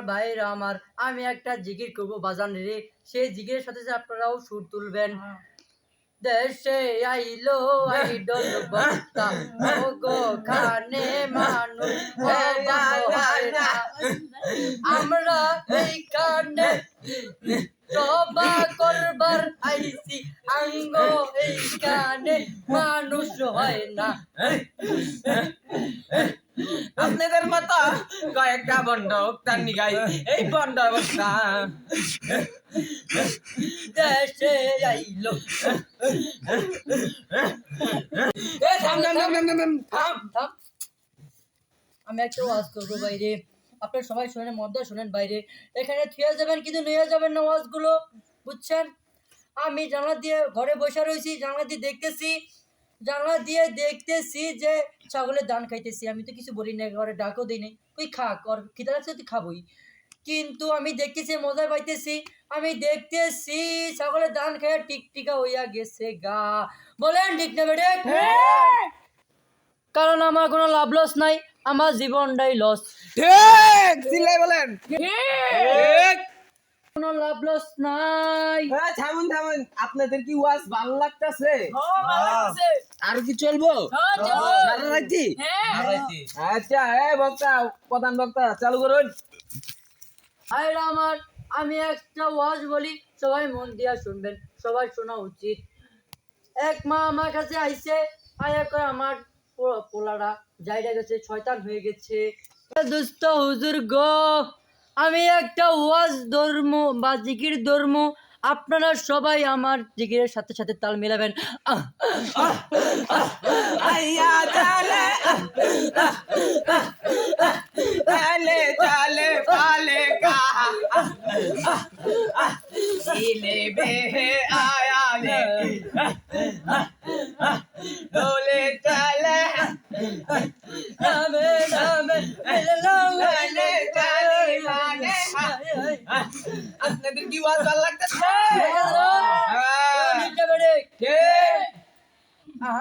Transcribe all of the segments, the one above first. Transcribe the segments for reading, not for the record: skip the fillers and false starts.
ভাইরা আমার, আমি একটা জিকির করবো বাজান রে, সেই জিকিরের সাথে যে আপনারাও সুর তুলবেন। দেশে আইলো আইডল বক্তা, ওগো খানে মানুষ আমরা এইখানে সবা করবার আইছি, আঙ্গ এইখানে মানুষ হয় না। আপনাদের মতো কয়েকটা বন্ড তার নিগাই এই বন্ড অবস্থা দেশে আইলো। আমি একটা ওয়াজ করবো বাইরে, আপনার সবাই শোনেন, মধ্যে শোনেন বাইরে। এখানে থুয়ে যাবেন কিন্তু নিয়ে যাবেন না ওয়াজগুলো, বুঝছেন? আমি জানলা দিয়ে ঘরে বসে রয়েছি, জানলা দিয়ে দেখতেছি যে ছাগলের ধান খাইতেছি। আমি তো কিছু বলি না, ঘরে ডাকও দিই নাই, তুই খা, কর খিদা লাগছে তুই খাবই। কিন্তু আমি দেখতেছি, মজা পাইতেছি। আমি দেখতেছি ছাগলের ধান খেয়ে টিকটিকা হইয়া গেছে গা। বলেন ঠিক না বেড়ে? কারণ আমার কোনো লাভ লস নাই, আমার জীবনটাই লস। ঠিক চিল্লাই বলেন ঠিক। কোনো লাভ লস নাই। থামুন থামুন, আপনাদের কি ওয়াজ ভালো লাগতেছে? আর কি চলবো সারা রাতি? আচ্ছা বক্তা, প্রধান বক্তা চালু করুন। ভাইরা আমার, আমি একটা ওয়াজ বলি, সবাই মন দিয়া শুনবেন, সবাই শোনা উচিত। এক মা আমার কাছে আইছে, আয়া করে আমার পোলারা যাইরা গেছে, শয়তান হয়ে গেছে। দুস্থ হুজুর গো, আমি একটা ওয়াজ ধর্ম বা জিকির ধর্ম, আপনারা সবাই আমার জিকিরের সাথে সাথে তাল মিলাবেন। আইয়া চালে চালে চালে পালে কাহা ইলে বেহে আয়া রে ডোলে চালে নামে নামে চালে চালে মানে আপনাদের কি ওয়াজ ভালো লাগতেছে?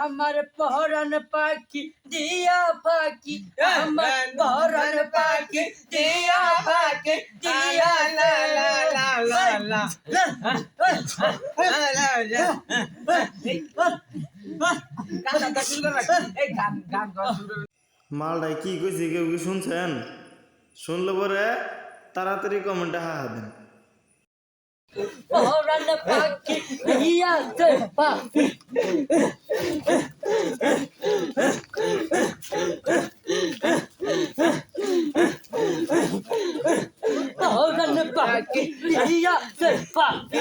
আমার পরাণ পাখি দিয়া পাখি, আমার পরাণ পাখি দিয়া পাখি দিয়া লা লা লা লা লা মালটাই কি কইছি কেউ কি শুনছেন? শুনলে পরে তাড়াতাড়ি কমেন্টে হা দেন। পরাণ পাখি দিয়া পাখি, পরাণ পাখি দিয়া পাখি।